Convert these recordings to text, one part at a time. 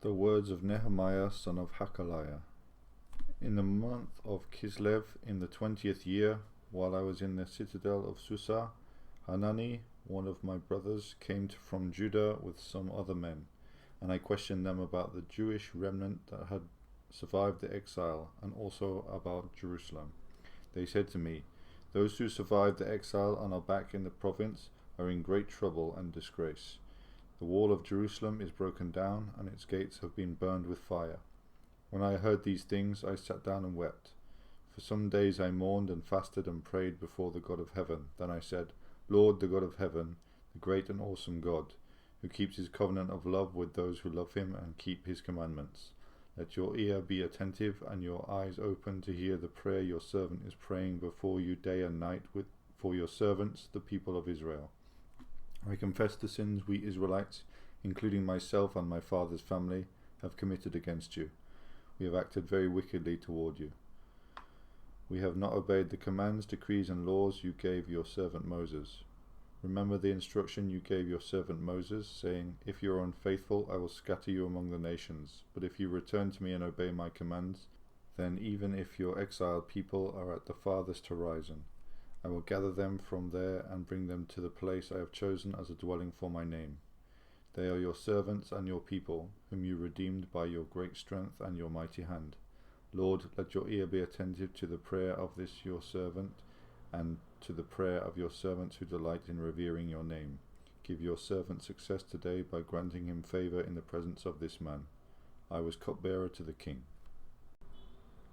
The words of Nehemiah son of Hakaliah. In the month of Kislev, in the 20th year, while I was in the citadel of Susa, Hanani, one of my brothers, came from Judah with some other men, and I questioned them about the Jewish remnant that had survived the exile, and also about Jerusalem. They said to me, "Those who survived the exile and are back in the province are in great trouble and disgrace. The wall of Jerusalem is broken down, and its gates have been burned with fire." When I heard these things, I sat down and wept. For some days I mourned and fasted and prayed before the God of heaven. Then I said, "Lord, the God of heaven, the great and awesome God, who keeps his covenant of love with those who love him and keep his commandments, let your ear be attentive and your eyes open to hear the prayer your servant is praying before you day and night for your servants, the people of Israel. I confess the sins we Israelites, including myself and my father's family, have committed against you. We have acted very wickedly toward you. We have not obeyed the commands, decrees, and laws you gave your servant Moses. Remember the instruction you gave your servant Moses, saying, 'If you are unfaithful, I will scatter you among the nations. But if you return to me and obey my commands, then even if your exiled people are at the farthest horizon, I will gather them from there and bring them to the place I have chosen as a dwelling for my name. They are your servants and your people, whom you redeemed by your great strength and your mighty hand. Lord, let your ear be attentive to the prayer of this your servant, and to the prayer of your servants who delight in revering your name. Give your servant success today by granting him favor in the presence of this man." I was cupbearer to the king.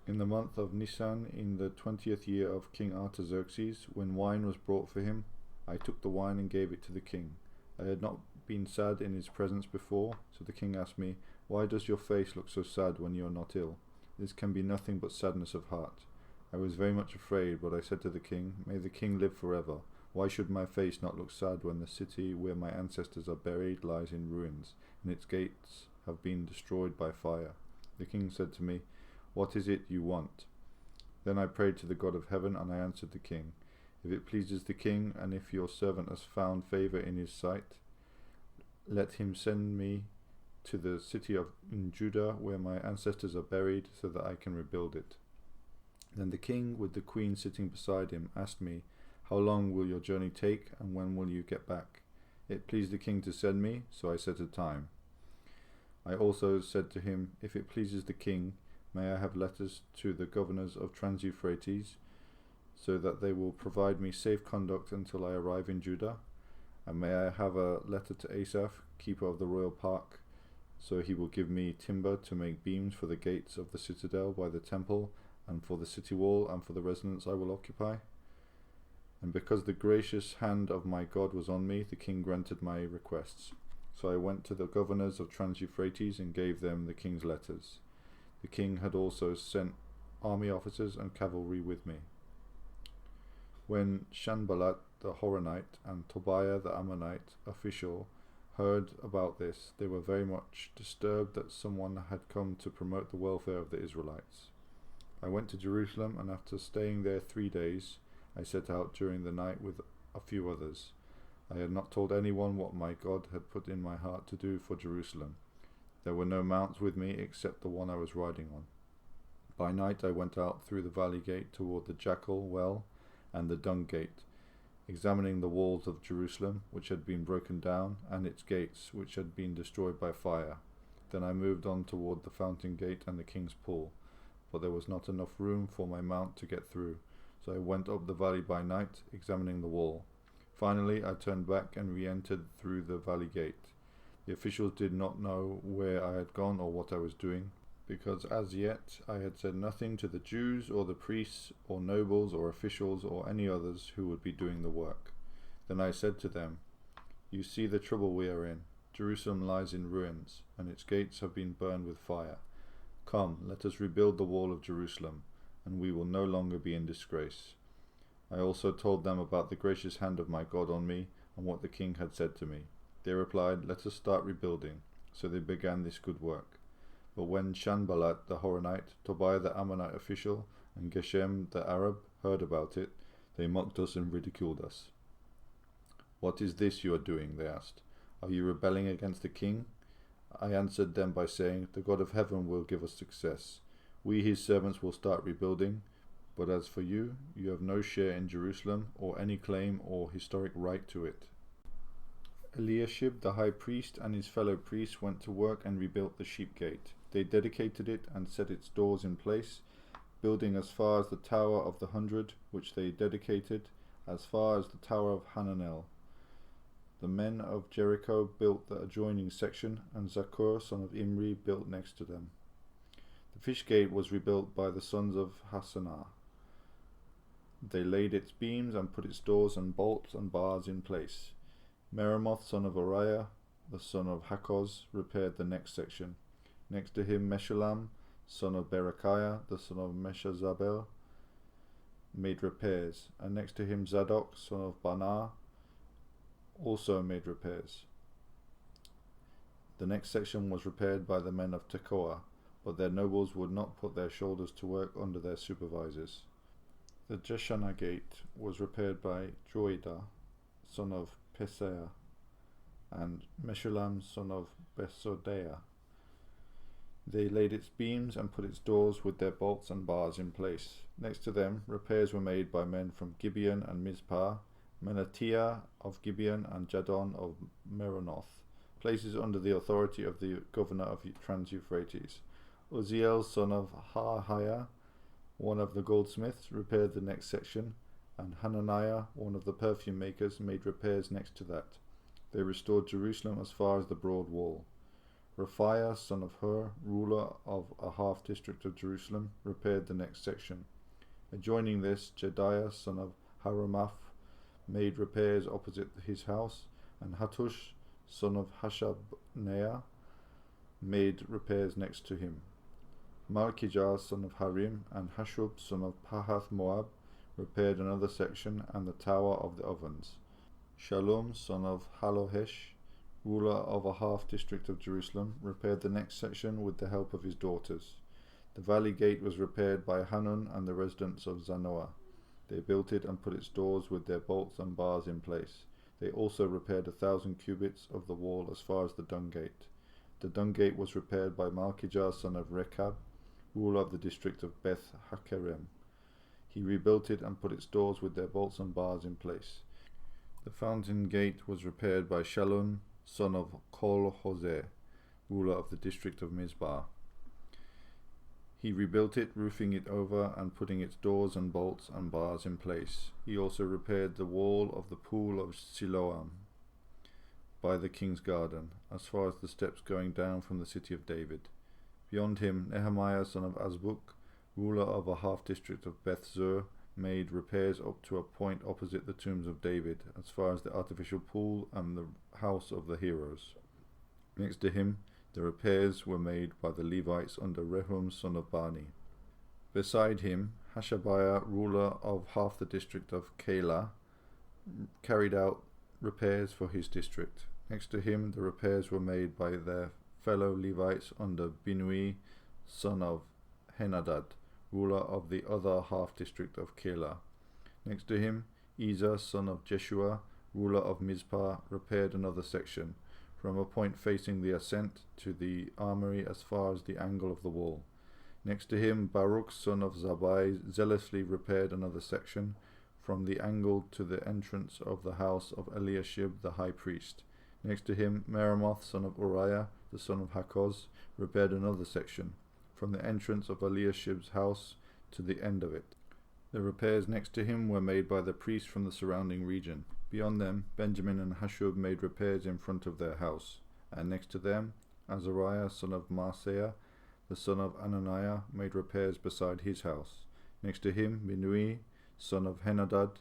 In the month of Nisan, in the 20th year of King Artaxerxes, when wine was brought for him, I took the wine and gave it to the king. I had not been sad in his presence before, so the king asked me, "Why does your face look so sad when you are not ill? This can be nothing but sadness of heart." I was very much afraid, but I said to the king, "May the king live forever. Why should my face not look sad when the city where my ancestors are buried lies in ruins, and its gates have been destroyed by fire?" The king said to me, "What is it you want?" Then I prayed to the God of heaven, and I answered the king, "If it pleases the king, and if your servant has found favor in his sight, let him send me to the city in Judah where my ancestors are buried, so that I can rebuild it." Then the king, with the queen sitting beside him, asked me, "How long will your journey take, and when will you get back?" It pleased the king to send me, so I set a time. I also said to him, "If it pleases the king, may I have letters to the governors of Trans-Euphrates, so that they will provide me safe conduct until I arrive in Judah? And may I have a letter to Asaph, keeper of the royal park, so he will give me timber to make beams for the gates of the citadel by the temple, and for the city wall, and for the residence I will occupy?" And because the gracious hand of my God was on me, the king granted my requests. So I went to the governors of Trans-Euphrates and gave them the king's letters. The king had also sent army officers and cavalry with me. When Sanballat the Horonite and Tobiah the Ammonite official heard about this, they were very much disturbed that someone had come to promote the welfare of the Israelites. I went to Jerusalem, and after staying there 3 days, I set out during the night with a few others. I had not told anyone what my God had put in my heart to do for Jerusalem. There were no mounts with me except the one I was riding on. By night I went out through the valley gate toward the Jackal Well and the Dung Gate, examining the walls of Jerusalem, which had been broken down, and its gates, which had been destroyed by fire. Then I moved on toward the Fountain Gate and the King's Pool, but there was not enough room for my mount to get through, so I went up the valley by night, examining the wall. Finally I turned back and re-entered through the valley gate. The officials did not know where I had gone or what I was doing, because as yet I had said nothing to the Jews or the priests or nobles or officials or any others who would be doing the work. Then I said to them, "You see the trouble we are in. Jerusalem lies in ruins, and its gates have been burned with fire. Come, let us rebuild the wall of Jerusalem, and we will no longer be in disgrace." I also told them about the gracious hand of my God on me, and what the king had said to me. They replied, "Let us start rebuilding." So they began this good work. But when Sanballat the Horonite, Tobiah the Ammonite official, and Geshem the Arab heard about it, they mocked us and ridiculed us. "What is this you are doing?" they asked. "Are you rebelling against the king?" I answered them by saying, The God of heaven will give us success. We, his servants, will start rebuilding. But as for you, you have no share in Jerusalem or any claim or historic right to it. Eliashib the high priest and his fellow priests went to work and rebuilt the sheep gate. They dedicated it and set its doors in place, building as far as the Tower of the 100, which they dedicated, as far as the Tower of Hananel. The men of Jericho built the adjoining section, and Zakur son of Imri built next to them. The fish gate was rebuilt by the sons of Hassanah. They laid its beams and put its doors and bolts and bars in place. Meremoth son of Uriah, the son of Hakkoz, repaired the next section. Next to him Meshullam, son of Berechiah, the son of Meshezabel, made repairs, and next to him Zadok, son of Banah, also made repairs. The next section was repaired by the men of Tekoa, but their nobles would not put their shoulders to work under their supervisors. The Jeshanah gate was repaired by Joiada, son of Peseah, and Meshullam, son of Besodeah. They laid its beams and put its doors with their bolts and bars in place. Next to them, repairs were made by men from Gibeon and Mizpah, Menatiah of Gibeon and Jadon of Meronoth, places under the authority of the governor of Trans-Euphrates. Uzziel, son of Harhiah, one of the goldsmiths, repaired the next section, and Hananiah, one of the perfume makers, made repairs next to that. They restored Jerusalem as far as the broad wall. Raphiah, son of Hur, ruler of a half-district of Jerusalem, repaired the next section. Adjoining this, Jediah, son of Haramath, made repairs opposite his house, and Hattush, son of Hashabneah, made repairs next to him. Malkijah, son of Harim, and Hashub, son of Pahath Moab, repaired another section and the Tower of the Ovens. Shalom, son of Halohesh, ruler of a half-district of Jerusalem, repaired the next section with the help of his daughters. The valley gate was repaired by Hanun and the residents of Zanoah. They built it and put its doors with their bolts and bars in place. They also repaired 1,000 cubits of the wall as far as the dung gate. The dung gate was repaired by Malkijah, son of Rechab, ruler of the district of Beth Hakerem. He rebuilt it and put its doors with their bolts and bars in place. The fountain gate was repaired by Shallun, son of Kol-Hoseh, ruler of the district of Mizpah. He rebuilt it, roofing it over and putting its doors and bolts and bars in place. He also repaired the wall of the pool of Siloam by the king's garden, as far as the steps going down from the city of David. Beyond him, Nehemiah, son of Azbuk, ruler of a half-district of Beth-zur, made repairs up to a point opposite the tombs of David, as far as the artificial pool and the house of the heroes. Next to him, the repairs were made by the Levites under Rehum, son of Bani. Beside him, Hashabiah, ruler of half the district of Keilah, carried out repairs for his district. Next to him, the repairs were made by their fellow Levites under Binui, son of Henadad, ruler of the other half-district of Keilah. Next to him, Ezer, son of Jeshua, ruler of Mizpah, repaired another section, from a point facing the ascent to the armory as far as the angle of the wall. Next to him, Baruch, son of Zabai, zealously repaired another section, from the angle to the entrance of the house of Eliashib the high priest. Next to him, Meremoth, son of Uriah, the son of Hakkoz, repaired another section, from the entrance of Eliashib's house to the end of it. The repairs next to him were made by the priests from the surrounding region. Beyond them, Benjamin and Hashub made repairs in front of their house, and next to them, Azariah, son of Maaseiah, the son of Ananiah, made repairs beside his house. Next to him, Binui, son of Henadad,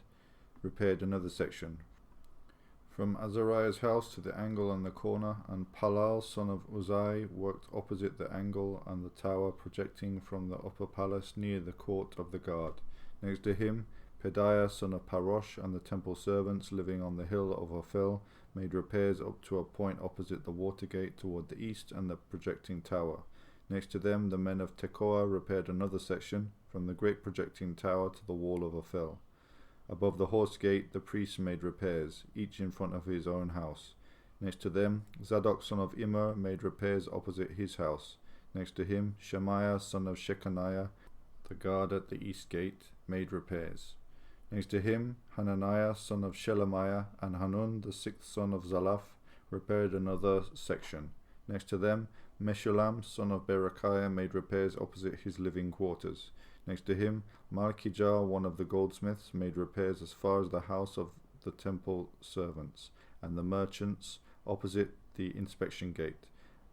repaired another section, from Azariah's house to the angle and the corner, and Palal, son of Uzai, worked opposite the angle and the tower projecting from the upper palace near the court of the guard. Next to him, Pedaiah, son of Parosh, and the temple servants living on the hill of Ophel made repairs up to a point opposite the water gate toward the east and the projecting tower. Next to them, the men of Tekoa repaired another section, from the great projecting tower to the wall of Ophel. Above the horse gate, the priests made repairs, each in front of his own house. Next to them, Zadok son of Immer made repairs opposite his house. Next to him, Shemaiah son of Shechaniah, the guard at the east gate, made repairs. Next to him, Hananiah son of Shelemiah and Hanun the sixth son of Zalaph repaired another section. Next to them, Meshullam son of Berechiah made repairs opposite his living quarters. Next to him, Malchijah one of the goldsmiths made repairs as far as the house of the temple servants and the merchants opposite the inspection gate,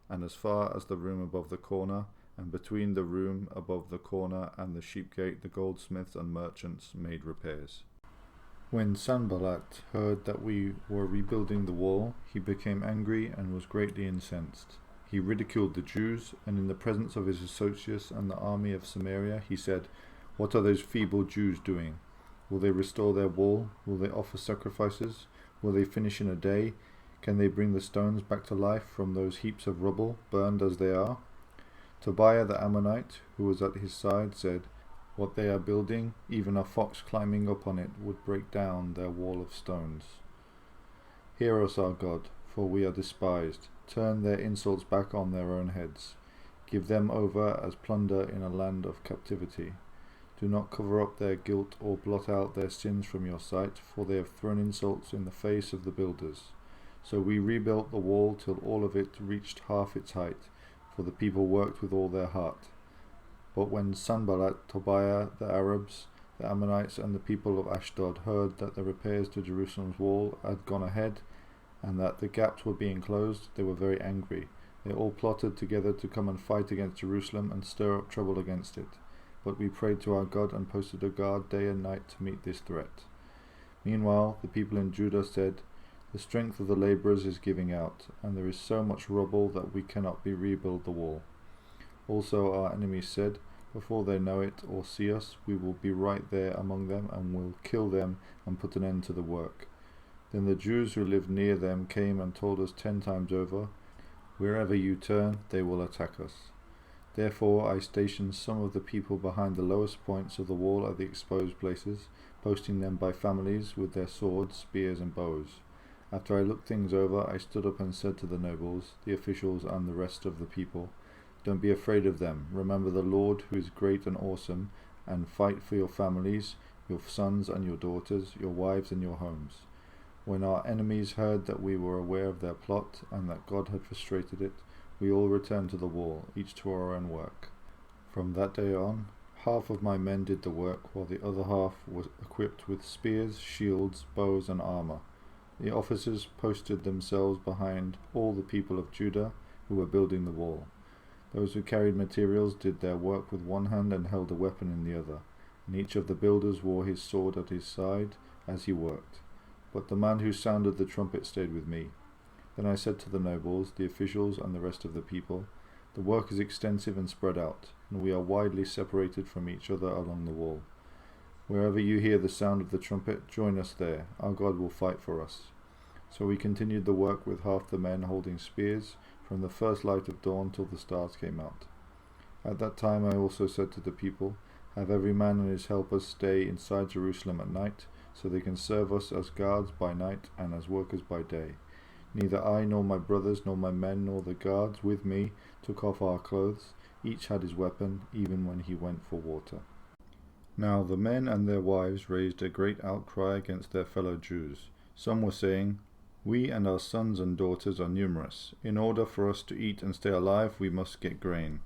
and as far as the room above the corner, and between the room above the corner and the sheep gate the goldsmiths and merchants made repairs. When Sanballat heard that we were rebuilding the wall, he became angry and was greatly incensed. He ridiculed the Jews, and in the presence of his associates and the army of Samaria, he said, "What are those feeble Jews doing? Will they restore their wall? Will they offer sacrifices? Will they finish in a day? Can they bring the stones back to life from those heaps of rubble, burned as they are?" Tobiah the Ammonite, who was at his side, said, "What they are building, even a fox climbing up on it would break down their wall of stones. Hear us, our God, for we are despised. Turn their insults back on their own heads. Give them over as plunder in a land of captivity. Do not cover up their guilt or blot out their sins from your sight, for they have thrown insults in the face of the builders." So we rebuilt the wall till all of it reached half its height, for the people worked with all their heart. But when Sanballat, Tobiah, the Arabs, the Ammonites, and the people of Ashdod heard that the repairs to Jerusalem's wall had gone ahead, and that the gaps were being closed, they were very angry. They all plotted together to come and fight against Jerusalem and stir up trouble against it. But we prayed to our God and posted a guard day and night to meet this threat. Meanwhile, the people in Judah said, "The strength of the labourers is giving out, and there is so much rubble that we cannot rebuild the wall." Also our enemies said, "Before they know it or see us, we will be right there among them and will kill them and put an end to the work." Then the Jews who lived near them came and told us 10 times over, "Wherever you turn, they will attack us." Therefore I stationed some of the people behind the lowest points of the wall at the exposed places, posting them by families with their swords, spears, and bows. After I looked things over, I stood up and said to the nobles, the officials, and the rest of the people, "Don't be afraid of them. Remember the Lord, who is great and awesome, and fight for your families, your sons and your daughters, your wives and your homes." When our enemies heard that we were aware of their plot and that God had frustrated it, we all returned to the wall, each to our own work. From that day on, half of my men did the work, while the other half was equipped with spears, shields, bows, and armor. The officers posted themselves behind all the people of Judah who were building the wall. Those who carried materials did their work with one hand and held a weapon in the other, and each of the builders wore his sword at his side as he worked. But the man who sounded the trumpet stayed with me. Then I said to the nobles, the officials, and the rest of the people, "The work is extensive and spread out, and we are widely separated from each other along the wall. Wherever you hear the sound of the trumpet, join us there. Our God will fight for us." So we continued the work with half the men holding spears, from the first light of dawn till the stars came out. At that time I also said to the people, "Have every man and his helpers stay inside Jerusalem at night, so they can serve us as guards by night and as workers by day." Neither I nor my brothers nor my men nor the guards with me took off our clothes. Each had his weapon, even when he went for water. Now the men and their wives raised a great outcry against their fellow Jews. Some were saying, "We and our sons and daughters are numerous. In order for us to eat and stay alive, we must get grain."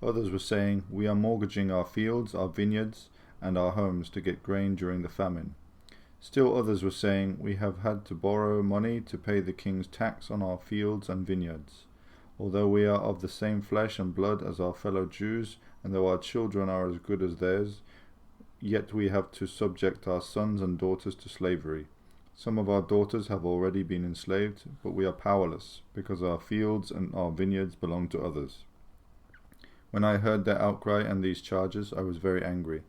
Others were saying, "We are mortgaging our fields, our vineyards, and our homes to get grain during the famine." Still others were saying, "We have had to borrow money to pay the king's tax on our fields and vineyards. Although we are of the same flesh and blood as our fellow Jews, and though our children are as good as theirs, yet we have to subject our sons and daughters to slavery. Some of our daughters have already been enslaved, but we are powerless, because our fields and our vineyards belong to others." When I heard their outcry and these charges, I was very angry.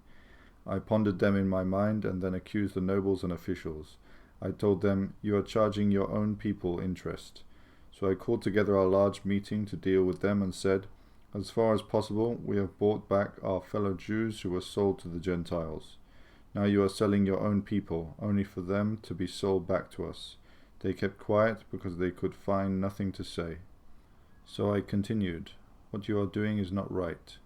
I pondered them in my mind and then accused the nobles and officials. I told them, "You are charging your own people interest." So I called together our large meeting to deal with them and said, "As far as possible, we have bought back our fellow Jews who were sold to the Gentiles. Now you are selling your own people, only for them to be sold back to us. They kept quiet because they could find nothing to say. So I continued, "What you are doing is not right.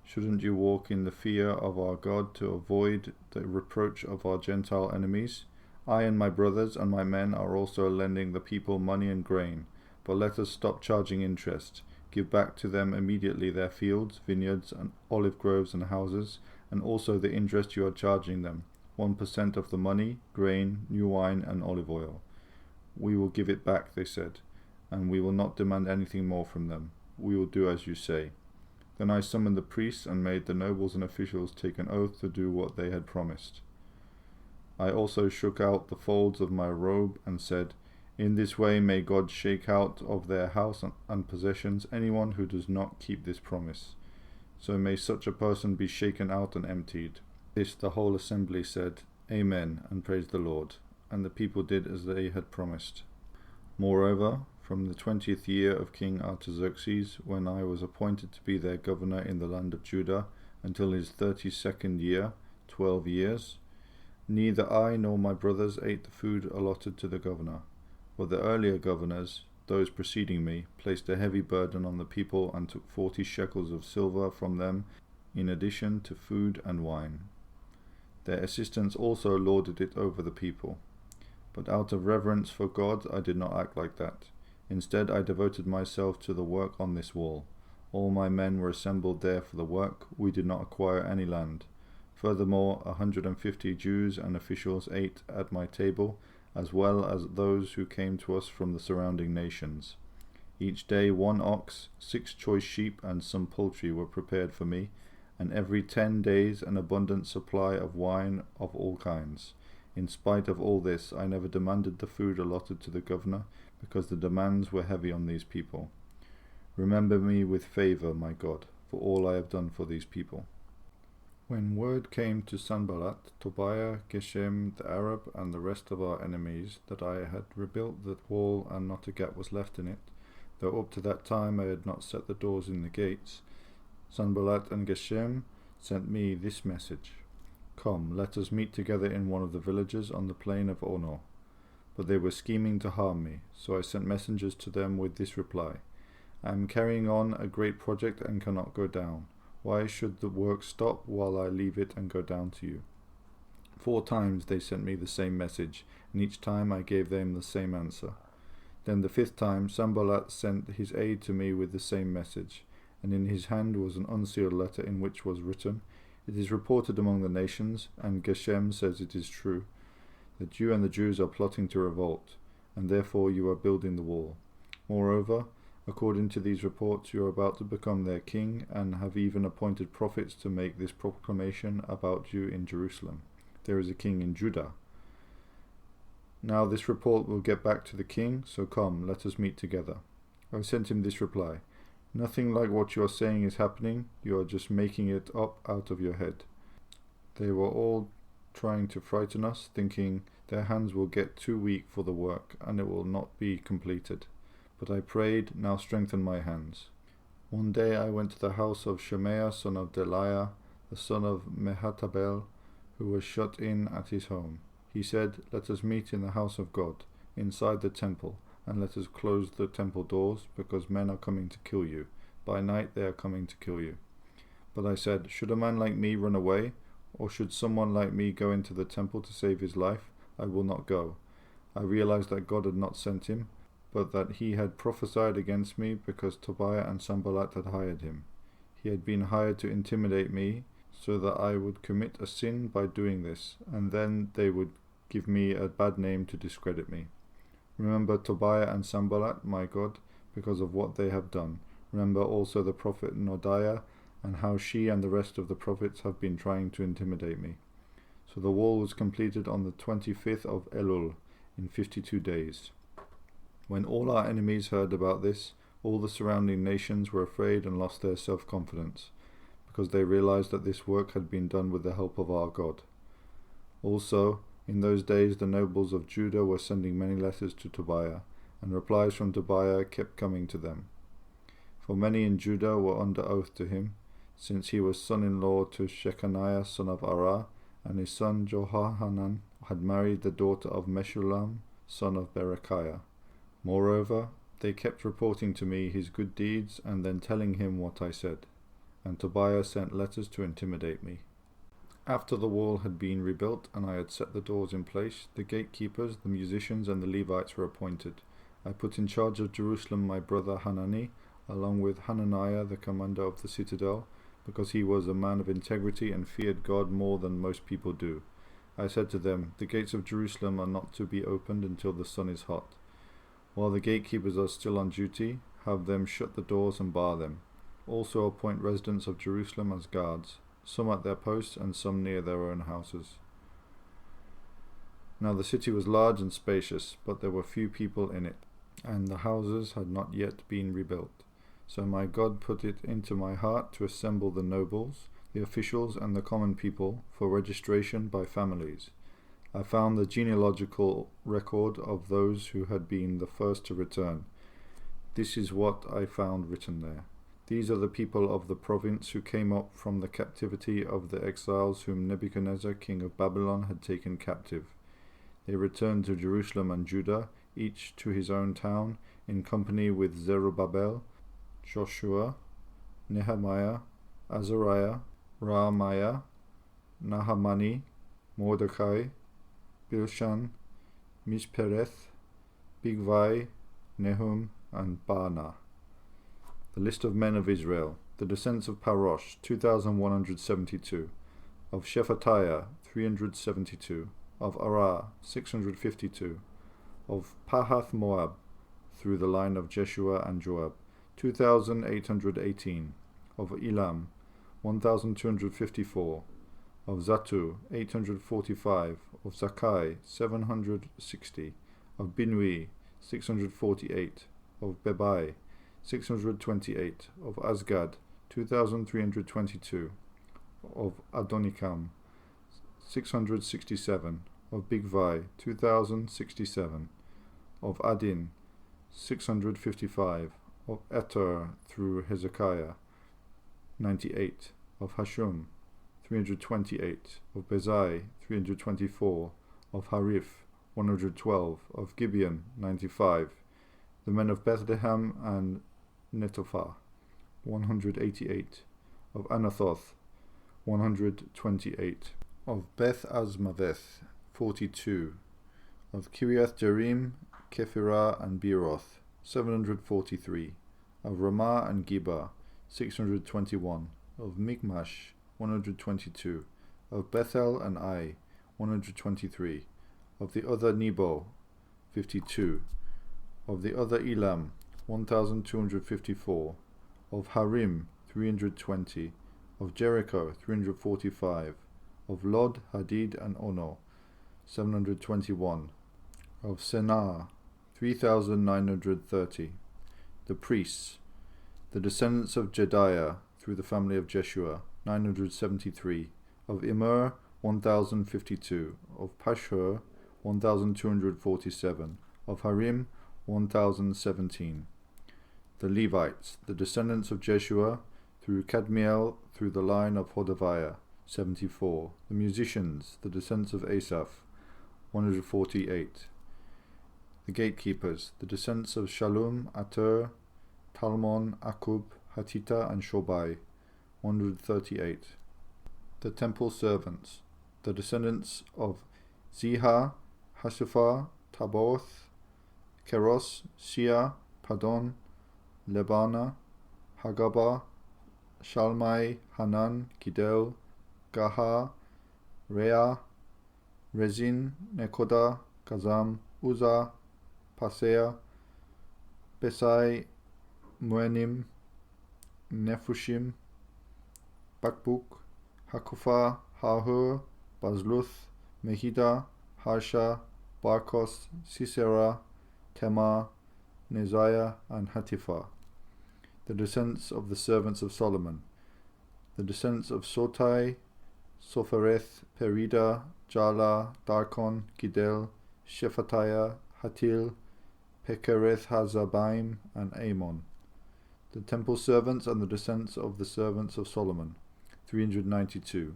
Shouldn't you walk in the fear of our God to avoid the reproach of our Gentile enemies? I and my brothers and my men are also lending the people money and grain, but let us stop charging interest. Give back to them immediately their fields, vineyards, and olive groves and houses, and also the interest you are charging them, 1% of the money, grain, new wine, and olive oil." "We will give it back," they said, "and we will not demand anything more from them. We will do as you say." Then I summoned the priests and made the nobles and officials take an oath to do what they had promised. I also shook out the folds of my robe and said, "In this way may God shake out of their house and possessions anyone who does not keep this promise. So may such a person be shaken out and emptied." This the whole assembly said, "Amen," and praised the Lord. And the people did as they had promised. Moreover, from the 20th year of King Artaxerxes, when I was appointed to be their governor in the land of Judah, until his 32nd year, 12 years, neither I nor my brothers ate the food allotted to the governor. But the earlier governors, those preceding me, placed a heavy burden on the people and took 40 shekels of silver from them in addition to food and wine. Their assistants also lorded it over the people. But out of reverence for God, I did not act like that. Instead, I devoted myself to the work on this wall. All my men were assembled there for the work. We did not acquire any land. Furthermore, 150 Jews and officials ate at my table, as well as those who came to us from the surrounding nations. Each day 1 ox, 6 choice sheep, and some poultry were prepared for me, and every 10 days an abundant supply of wine of all kinds. In spite of all this, I never demanded the food allotted to the governor, because the demands were heavy on these people. Remember me with favor, my God, for all I have done for these people. When word came to Sanballat, Tobiah, Geshem the Arab, and the rest of our enemies that I had rebuilt the wall and not a gap was left in it, though up to that time I had not set the doors in the gates, Sanballat and Geshem sent me this message: "Come, let us meet together in one of the villages on the plain of Ono." But they were scheming to harm me, so I sent messengers to them with this reply: "I am carrying on a great project and cannot go down. Why should the work stop while I leave it and go down to you?" 4 times they sent me the same message, and each time I gave them the same answer. Then the 5th time Sanballat sent his aide to me with the same message, and in his hand was an unsealed letter in which was written, "It is reported among the nations, and Geshem says it is true, that you and the Jews are plotting to revolt, and therefore you are building the wall. Moreover, according to these reports, you are about to become their king, and have even appointed prophets to make this proclamation about you in Jerusalem: there is a king in Judah. Now this report will get back to the king, so come, let us meet together." I sent him this reply: "Nothing like what you are saying is happening. You are just making it up out of your head." They were all trying to frighten us, thinking their hands will get too weak for the work, and it will not be completed. But I prayed, "Now strengthen my hands." One day I went to the house of Shemaiah son of Delaiah, the son of Mehatabel, who was shut in at his home. He said, "Let us meet in the house of God, inside the temple, and let us close the temple doors, because men are coming to kill you. By night they are coming to kill you." But I said, "Should a man like me run away? Or should someone like me go into the temple to save his life? I will not go." I realized that God had not sent him, but that he had prophesied against me because Tobiah and Sanballat had hired him. He had been hired to intimidate me, so that I would commit a sin by doing this, and then they would give me a bad name to discredit me. Remember Tobiah and Sanballat, my God, because of what they have done. Remember also the prophet Noadiah, and how she and the rest of the prophets have been trying to intimidate me. So the wall was completed on the 25th of Elul, in 52 days. When all our enemies heard about this, all the surrounding nations were afraid and lost their self-confidence, because they realized that this work had been done with the help of our God. Also, in those days the nobles of Judah were sending many letters to Tobiah, and replies from Tobiah kept coming to them. For many in Judah were under oath to him, since he was son-in-law to Shechaniah son of Arah, and his son Johanan had married the daughter of Meshullam, son of Berechiah. Moreover, they kept reporting to me his good deeds and then telling him what I said. And Tobiah sent letters to intimidate me. After the wall had been rebuilt and I had set the doors in place, the gatekeepers, the musicians, and the Levites were appointed. I put in charge of Jerusalem my brother Hanani, along with Hananiah, the commander of the citadel, because he was a man of integrity and feared God more than most people do. I said to them, the gates of Jerusalem are not to be opened until the sun is hot. While the gatekeepers are still on duty, have them shut the doors and bar them. Also appoint residents of Jerusalem as guards, some at their posts and some near their own houses. Now the city was large and spacious, but there were few people in it, and the houses had not yet been rebuilt. So my God put it into my heart to assemble the nobles, the officials, and the common people for registration by families. I found the genealogical record of those who had been the first to return. This is what I found written there. These are the people of the province who came up from the captivity of the exiles whom Nebuchadnezzar king of Babylon had taken captive. They returned to Jerusalem and Judah, each to his own town, in company with Zerubbabel, Joshua, Nehemiah, Azariah, Raamiah, Nahamani, Mordecai, Bilshan, Mishpereth, Bigvai, Nehum, and Baana. The list of men of Israel. The descendants of Parosh, 2,172. Of Shephatiah, 372. Of Arah, 652. Of Pahath Moab, through the line of Jeshua and Joab, 2,818. Of Elam, 1,254. Of Zatu, 845. Of Zakai, 760. Of Binui, 648. Of Bebai, 628. Of Azgad, 2,322. Of Adonikam, 667. Of Bigvai, 2,067. Of Adin, 655. Of Eter through Hezekiah, 98. Of Hashum, 328. Of Bezai, 324. Of Harif, 112. Of Gibeon, 95. The men of Bethlehem and Netophah, 188. Of Anathoth, 128. Of Beth Azmaveth, 42. Of Kiriath Jearim, Kephirah, and Beeroth, 743. Of Ramah and Geba, 621. Of Michmash, 122. Of Bethel and Ai, 123. Of the other Nebo, 52. Of the other Elam, 1,254. Of Harim, 320. Of Jericho, 345. Of Lod, Hadid, and Ono, 721. Of Senaa, 3,930. The priests. The descendants of Jediah, through the family of Jeshua, 973. Of Immer, 1,052. Of Pashur, 1,247. Of Harim, 1,017. The Levites, the descendants of Jeshua, through Kadmiel, through the line of Hodaviah, 74. The musicians, the descendants of Asaph, 148. The gatekeepers, the descendants of Shallum, Ater, Talmon, Akub, Hatita, and Shobai, 138. The temple servants, the descendants of Ziha, Hasufa, Taboth, Keros, Shia, Padon, Lebana, Hagaba, Shalmai, Hanan, Gidel, Gaha, Rea, Rezin, Nekoda, Kazam, Uza, Pasea, Besai, Muenim, Nefushim, Bakbuk, Hakufa, Hahur, Bazluth, Mehida, Harsha, Barkos, Sisera, Tema, Neziah, and Hatifa. The descendants of the servants of Solomon. The descendants of Sotai, Sophereth, Perida, Jala, Darkon, Gidel, Shephatiah, Hatil, Pekereth Hazabaim, and Amon. The temple servants and the descendants of the servants of Solomon, 392.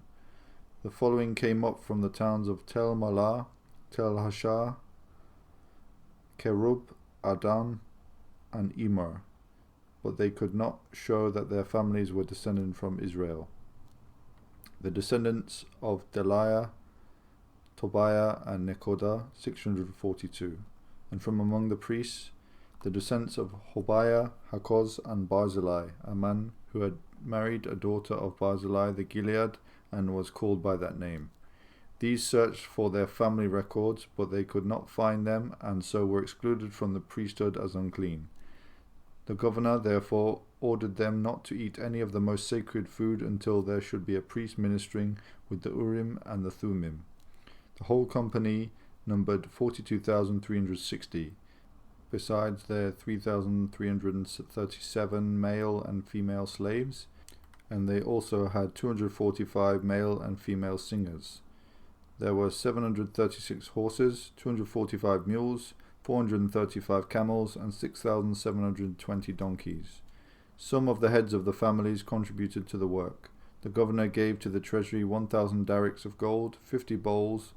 The following came up from the towns of Tel Malah, Tel Hashah, Kerub, Adan, and Immer, but they could not show that their families were descended from Israel. The descendants of Delaiah, Tobiah, and Nekoda, 642. And from among the priests, the descendants of Hobiah, Hakoz, and Barzillai, a man who had married a daughter of Barzillai the Gilead and was called by that name. These searched for their family records, but they could not find them, and so were excluded from the priesthood as unclean. The governor therefore ordered them not to eat any of the most sacred food until there should be a priest ministering with the Urim and the Thummim. The whole company numbered 42,360, besides their 3,337 male and female slaves, and they also had 245 male and female singers. There were 736 horses, 245 mules, 435 camels, and 6,720 donkeys. Some of the heads of the families contributed to the work. The governor gave to the treasury 1,000 darics of gold, 50 bowls,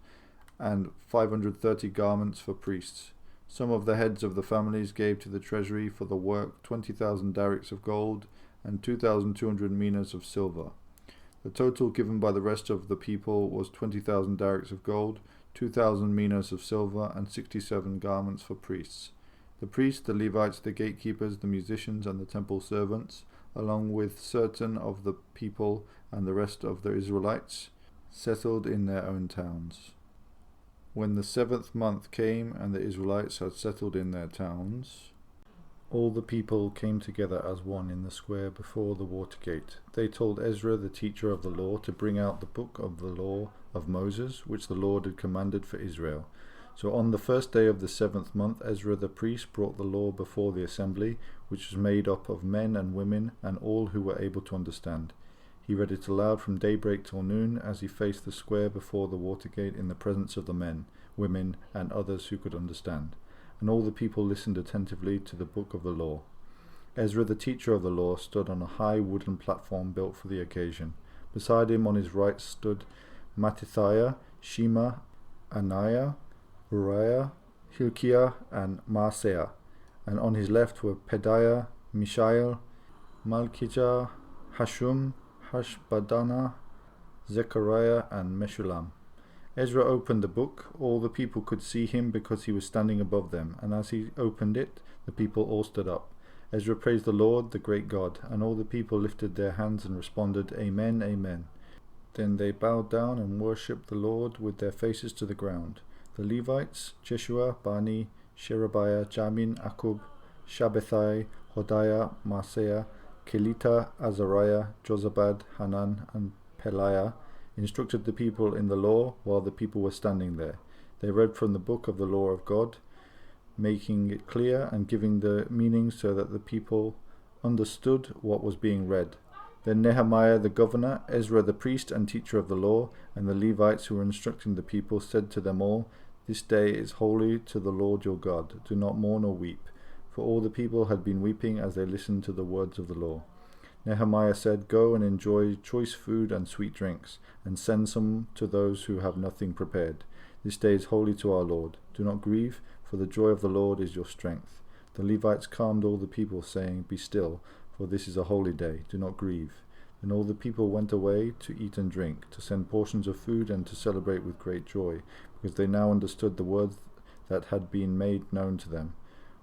and 530 garments for priests. Some of the heads of the families gave to the treasury for the work 20,000 darics of gold and 2,200 minas of silver. The total given by the rest of the people was 20,000 darics of gold, 2,000 minas of silver, and 67 garments for priests. The priests, the Levites, the gatekeepers, the musicians, and the temple servants, along with certain of the people and the rest of the Israelites, settled in their own towns. When the 7th month came and the Israelites had settled in their towns, all the people came together as one in the square before the water gate. They told Ezra, the teacher of the law, to bring out the book of the law of Moses, which the Lord had commanded for Israel. So on the first day of the 7th month, Ezra the priest brought the law before the assembly, which was made up of men and women and all who were able to understand. He read it aloud from daybreak till noon as he faced the square before the water gate in the presence of the men, women, and others who could understand. And all the people listened attentively to the book of the law. Ezra, the teacher of the law, stood on a high wooden platform built for the occasion. Beside him on his right stood Mattithiah, Shema, Ananiah, Uriah, Hilkiah, and Maaseiah. And on his left were Pedaiah, Mishael, Malkijah, Hashum, Hashbaddanah, Zechariah, and Meshullam. Ezra opened the book. All the people could see him because he was standing above them, and as he opened it, the people all stood up. Ezra praised the Lord, the great God, and all the people lifted their hands and responded, Amen, Amen. Then they bowed down and worshipped the Lord with their faces to the ground. The Levites, Jeshua, Bani, Sherebiah, Jamin, Akub, Shabbethai, Hodiah, Maaseiah, Kelita, Azariah, Jozabad, Hanan, and Peliah, instructed the people in the law while the people were standing there. They read from the book of the law of God, making it clear and giving the meaning so that the people understood what was being read. Then Nehemiah the governor, Ezra the priest and teacher of the law, and the Levites who were instructing the people said to them all, This day is holy to the Lord your God. Do not mourn or weep. For all the people had been weeping as they listened to the words of the law. Nehemiah said, Go and enjoy choice food and sweet drinks, and send some to those who have nothing prepared. This day is holy to our Lord. Do not grieve, for the joy of the Lord is your strength. The Levites calmed all the people, saying, Be still, for this is a holy day. Do not grieve. Then all the people went away to eat and drink, to send portions of food, and to celebrate with great joy, because they now understood the words that had been made known to them.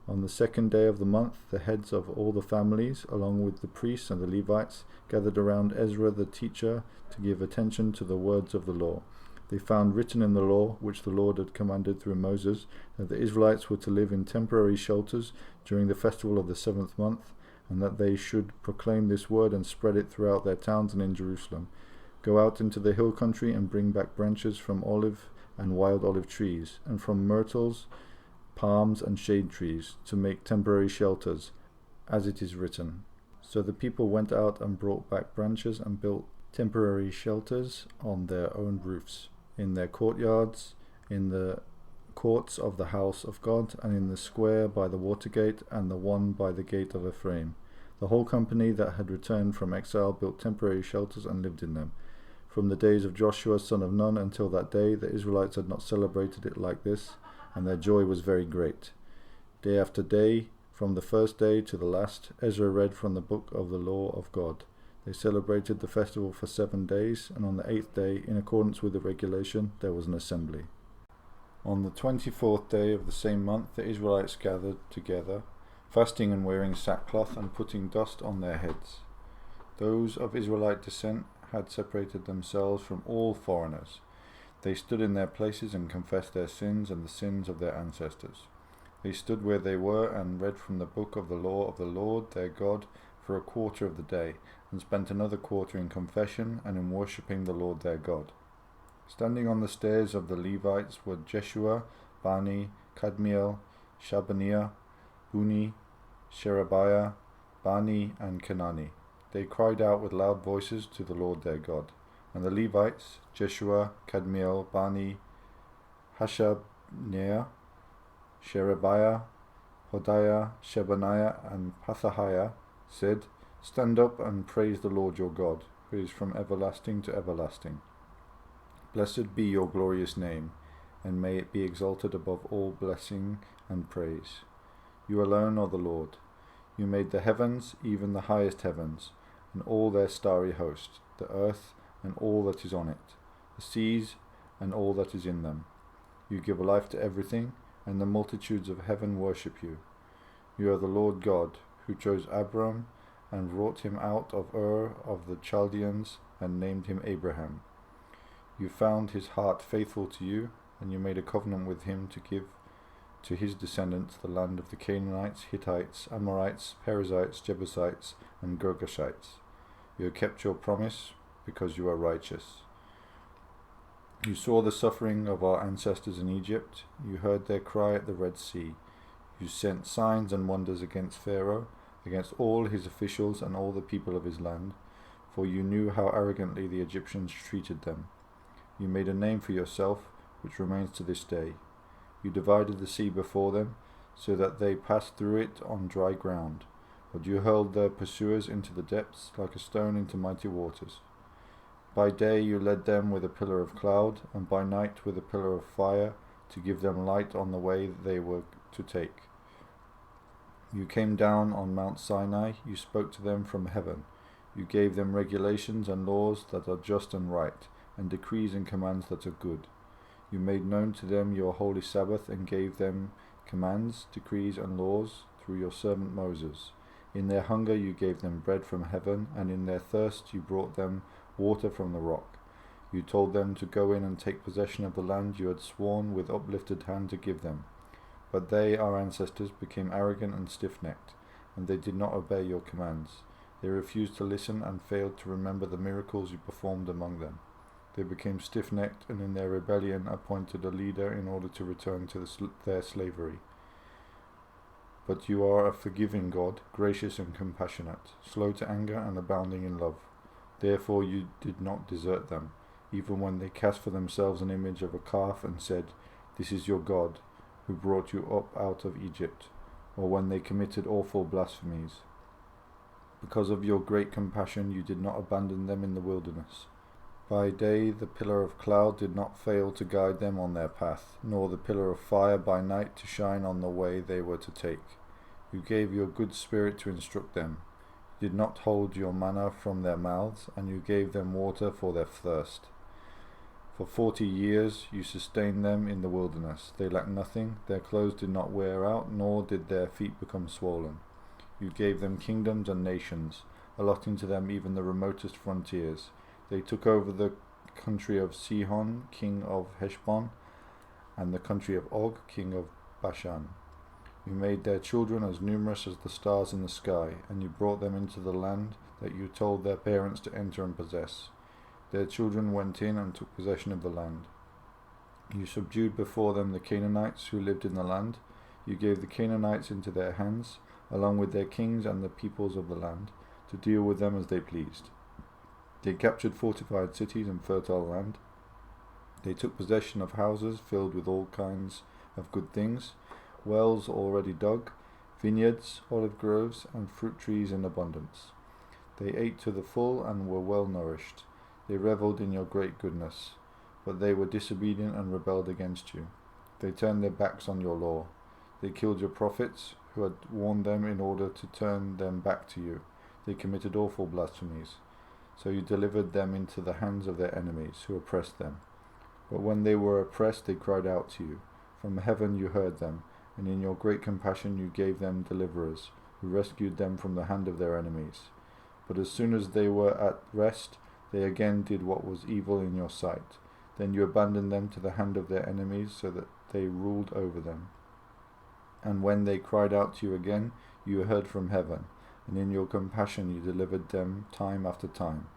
On the 2nd day of the month, the heads of all the families, along with the priests and the Levites, gathered around Ezra the teacher to give attention to the words of the law. They found written in the law, which the Lord had commanded through Moses, that the Israelites were to live in temporary shelters during the festival of the 7th month, and that they should proclaim this word and spread it throughout their towns and in Jerusalem. Go out into the hill country and bring back branches from olive and wild olive trees, and from myrtles, palms, and shade trees, to make temporary shelters, as it is written. So the people went out and brought back branches and built temporary shelters on their own roofs, in their courtyards, in the courts of the house of God, and in the square by the water gate, and the one by the gate of Ephraim. The whole company that had returned from exile built temporary shelters and lived in them. From the days of Joshua son of Nun until that day, the Israelites had not celebrated it like this, and their joy was very great. Day after day, from the first day to the last, Ezra read from the book of the law of God. They celebrated the festival for 7 days, and on the 8th day, in accordance with the regulation, there was an assembly. On the 24th day of the same month, the Israelites gathered together, fasting and wearing sackcloth and putting dust on their heads. Those of Israelite descent had separated themselves from all foreigners. They stood in their places and confessed their sins and the sins of their ancestors. They stood where they were and read from the book of the law of the Lord their God for a quarter of the day, and spent another quarter in confession and in worshipping the Lord their God. Standing on the stairs of the Levites were Jeshua, Bani, Kadmiel, Shabaniah, Buni, Sherebiah, Bani, and Kenani. They cried out with loud voices to the Lord their God. And the Levites, Jeshua, Kadmiel, Bani, Hashabniah, Sherebiah, Hodiah, Shebaniah, and Pethahiah, said, Stand up and praise the Lord your God, who is from everlasting to everlasting. Blessed be your glorious name, and may it be exalted above all blessing and praise. You alone are the Lord. You made the heavens, even the highest heavens, and all their starry host, the earth and all that is on it, the seas and all that is in them. You give life to everything, and the multitudes of heaven worship you. You are the Lord God, who chose Abram and brought him out of Ur of the Chaldeans and named him Abraham. You found his heart faithful to you, and you made a covenant with him to give to his descendants the land of the Canaanites, Hittites, Amorites, Perizzites, Jebusites, and Girgashites. You have kept your promise because you are righteous. You saw the suffering of our ancestors in Egypt. You heard their cry at the Red Sea. You sent signs and wonders against Pharaoh, against all his officials and all the people of his land, for you knew how arrogantly the Egyptians treated them. You made a name for yourself, which remains to this day. You divided the sea before them, so that they passed through it on dry ground. But you hurled their pursuers into the depths, like a stone into mighty waters. By day you led them with a pillar of cloud, and by night with a pillar of fire, to give them light on the way they were to take. You came down on Mount Sinai, you spoke to them from heaven. You gave them regulations and laws that are just and right, and decrees and commands that are good. You made known to them your holy Sabbath, and gave them commands, decrees, and laws through your servant Moses. In their hunger you gave them bread from heaven, and in their thirst you brought them water from the rock. You told them to go in and take possession of the land you had sworn with uplifted hand to give them. But they, our ancestors, became arrogant and stiff-necked, and they did not obey your commands. They refused to listen and failed to remember the miracles you performed among them. They became stiff-necked, and in their rebellion appointed a leader in order to return to their slavery. But you are a forgiving God, gracious and compassionate, slow to anger and abounding in love. Therefore you did not desert them, even when they cast for themselves an image of a calf and said, This is your God, who brought you up out of Egypt, or when they committed awful blasphemies. Because of your great compassion you did not abandon them in the wilderness. By day the pillar of cloud did not fail to guide them on their path, nor the pillar of fire by night to shine on the way they were to take. You gave your good spirit to instruct them. You did not hold your manna from their mouths, and you gave them water for their thirst. For 40 years you sustained them in the wilderness. They lacked nothing, their clothes did not wear out, nor did their feet become swollen. You gave them kingdoms and nations, allotting to them even the remotest frontiers. They took over the country of Sihon, king of Heshbon, and the country of Og, king of Bashan. You made their children as numerous as the stars in the sky, and you brought them into the land that you told their parents to enter and possess. Their children went in and took possession of the land. You subdued before them the Canaanites who lived in the land. You gave the Canaanites into their hands, along with their kings and the peoples of the land, to deal with them as they pleased. They captured fortified cities and fertile land. They took possession of houses filled with all kinds of good things, wells already dug, vineyards, olive groves, and fruit trees in abundance. They ate to the full and were well nourished. They revelled in your great goodness, but they were disobedient and rebelled against you. They turned their backs on your law. They killed your prophets, who had warned them in order to turn them back to you. They committed awful blasphemies. So you delivered them into the hands of their enemies, who oppressed them. But when they were oppressed, they cried out to you. From heaven you heard them, and in your great compassion you gave them deliverers, who rescued them from the hand of their enemies. But as soon as they were at rest, they again did what was evil in your sight. Then you abandoned them to the hand of their enemies, so that they ruled over them. And when they cried out to you again, you heard from heaven, and in your compassion you delivered them time after time.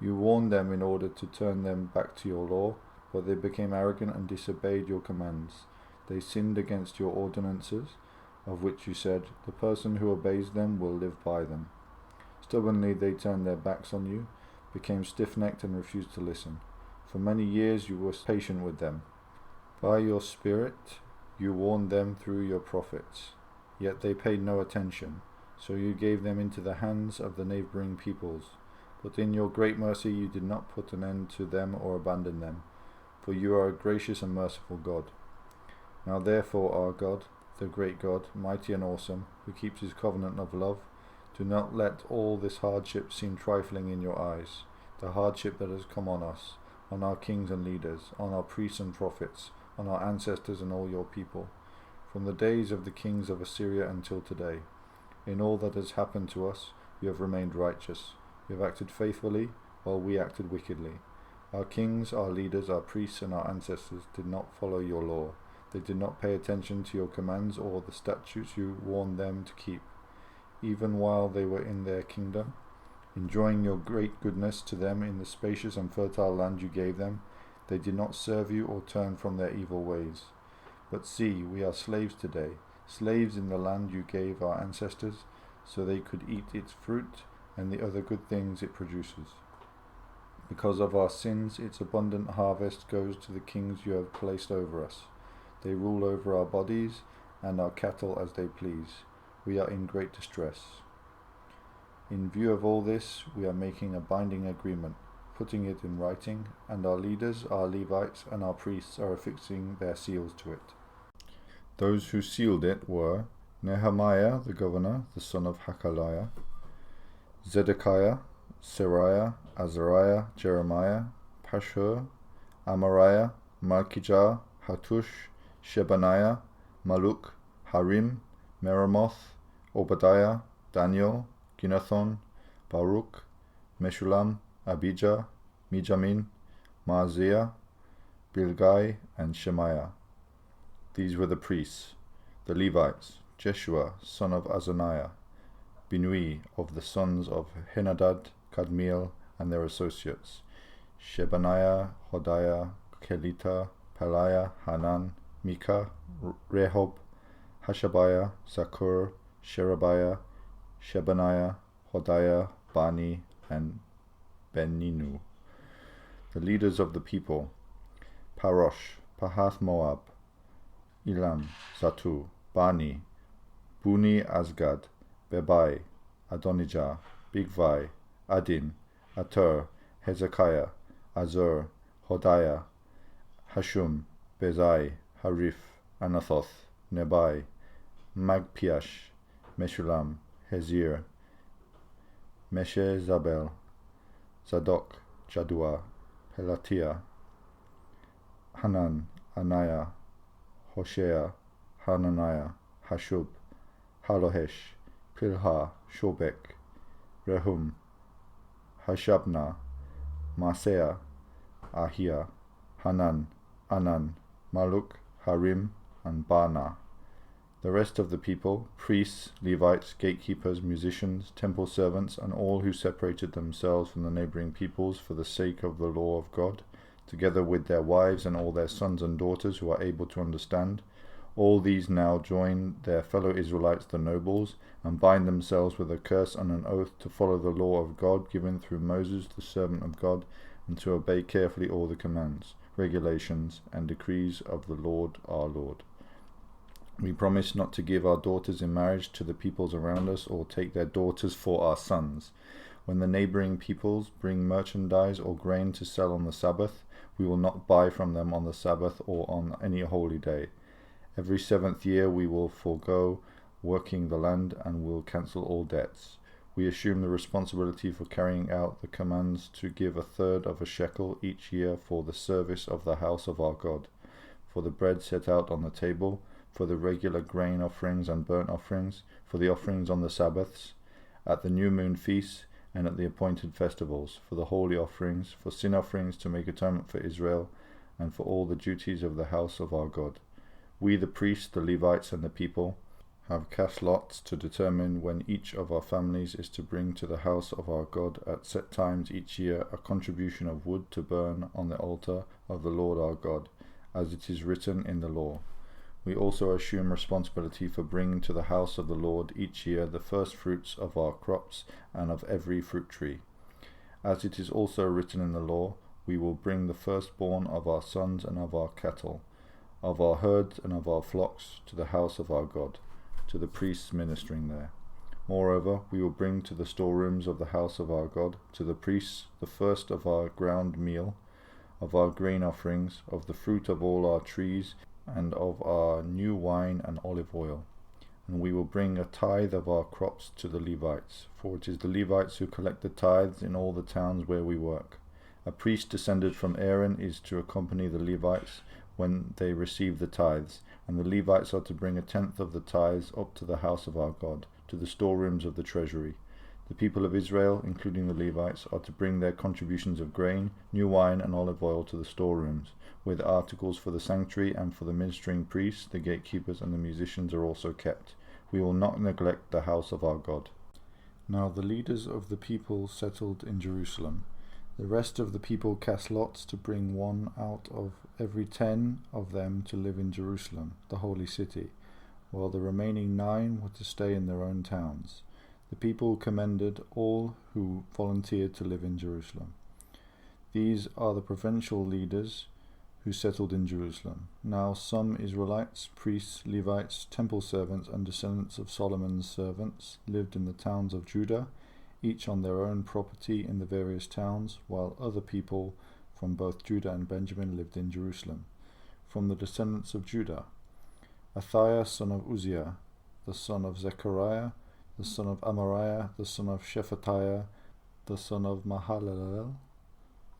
You warned them in order to turn them back to your law, but they became arrogant and disobeyed your commands. They sinned against your ordinances, of which you said, "The person who obeys them will live by them." Stubbornly they turned their backs on you, became stiff-necked and refused to listen. For many years you were patient with them. By your Spirit you warned them through your prophets, yet they paid no attention, so you gave them into the hands of the neighboring peoples. But in your great mercy you did not put an end to them or abandon them, for you are a gracious and merciful God. Now therefore, our God, the great God, mighty and awesome, who keeps his covenant of love, do not let all this hardship seem trifling in your eyes, the hardship that has come on us, on our kings and leaders, on our priests and prophets, on our ancestors and all your people, from the days of the kings of Assyria until today. In all that has happened to us, you have remained righteous. You have acted faithfully, while we acted wickedly. Our kings, our leaders, our priests, and our ancestors did not follow your law. They did not pay attention to your commands or the statutes you warned them to keep. Even while they were in their kingdom, enjoying your great goodness to them in the spacious and fertile land you gave them, they did not serve you or turn from their evil ways. But see, we are slaves today, slaves in the land you gave our ancestors, so they could eat its fruit and the other good things it produces. Because of our sins, its abundant harvest goes to the kings you have placed over us. They rule over our bodies and our cattle as they please. We are in great distress. In view of all this, we are making a binding agreement, putting it in writing, and our leaders, our Levites, and our priests are affixing their seals to it. Those who sealed it were Nehemiah the governor, the son of Hakaliah, Zedekiah, Seraiah, Azariah, Jeremiah, Pashhur, Amariah, Malkijah, Hattush, Shebaniah, Maluk, Harim, Meremoth, Obadiah, Daniel, Ginnathon, Baruch, Meshulam, Abijah, Mijamin, Maaziah, Bilgai, and Shemaiah. These were the priests. The Levites: Jeshua, son of Azaniah, Binui, of the sons of Henadad, Kadmiel, and their associates, Shebaniah, Hodiah, Kelita, Peliah, Hanan, Micah, Rehob, Hashabiah, Zakur, Sherebiah, Shebaniah, Hodiah, Bani, and Beninu. The leaders of the people: Parosh, Pahath Moab, Elam, Zatu, Bani, Buni Azgad, Bebai, Adonijah, Bigvai, Adin, Atur, Hezekiah, Azur, Hodiah, Hashum, Bezai, Harif, Anathoth, Nebai, Magpiash, Meshulam, Hezir, Meshezabel, Zadok, Jadua, Pelatiah, Hanan, Anaiah, Hoshea, Hananiah, Hashub, Halohesh, Pilha, Shobek, Rehum, Hashabna, Maaseiah, Ahia, Hanan, Anan, Maluk, Harim, and Baana. The rest of the people, priests, Levites, gatekeepers, musicians, temple servants, and all who separated themselves from the neighboring peoples for the sake of the law of God, together with their wives and all their sons and daughters who are able to understand, all these now join their fellow Israelites, the nobles, and bind themselves with a curse and an oath to follow the law of God given through Moses, the servant of God, and to obey carefully all the commands, regulations, and decrees of the Lord our Lord. We promise not to give our daughters in marriage to the peoples around us or take their daughters for our sons. When the neighboring peoples bring merchandise or grain to sell on the Sabbath, we will not buy from them on the Sabbath or on any holy day. Every 7th year we will forego working the land and will cancel all debts. We assume the responsibility for carrying out the commands to give 1/3 of a shekel each year for the service of the house of our God, for the bread set out on the table, for the regular grain offerings and burnt offerings, for the offerings on the Sabbaths, at the new moon feasts, and at the appointed festivals, for the holy offerings, for sin offerings to make atonement for Israel, and for all the duties of the house of our God. We, the priests, the Levites, and the people, have cast lots to determine when each of our families is to bring to the house of our God at set times each year a contribution of wood to burn on the altar of the Lord our God, as it is written in the law. We also assume responsibility for bringing to the house of the Lord each year the first fruits of our crops and of every fruit tree. As it is also written in the law, we will bring the firstborn of our sons and of our cattle, of our herds and of our flocks, to the house of our God, to the priests ministering there. Moreover, we will bring to the storerooms of the house of our God, to the priests, the first of our ground meal, of our grain offerings, of the fruit of all our trees, and of our new wine and olive oil. And we will bring a tithe of our crops to the Levites, for it is the Levites who collect the tithes in all the towns where we work. A priest descended from Aaron is to accompany the Levites when they receive the tithes, and the Levites are to bring 1/10 of the tithes up to the house of our God, to the storerooms of the treasury. The people of Israel, including the Levites, are to bring their contributions of grain, new wine, and olive oil to the storerooms, where the articles for the sanctuary and for the ministering priests, the gatekeepers, and the musicians are also kept. We will not neglect the house of our God. Now the leaders of the people settled in Jerusalem. The rest of the people cast lots to bring one out of every 10 of them to live in Jerusalem, the holy city, while the remaining 9 were to stay in their own towns. The people commended all who volunteered to live in Jerusalem. These are the provincial leaders who settled in Jerusalem. Now some Israelites, priests, Levites, temple servants, and descendants of Solomon's servants lived in the towns of Judah, each on their own property in the various towns, while other people from both Judah and Benjamin lived in Jerusalem. From the descendants of Judah, Athiah son of Uzziah, the son of Zechariah, the son of Amariah, the son of Shephatiah, the son of Mahalalel,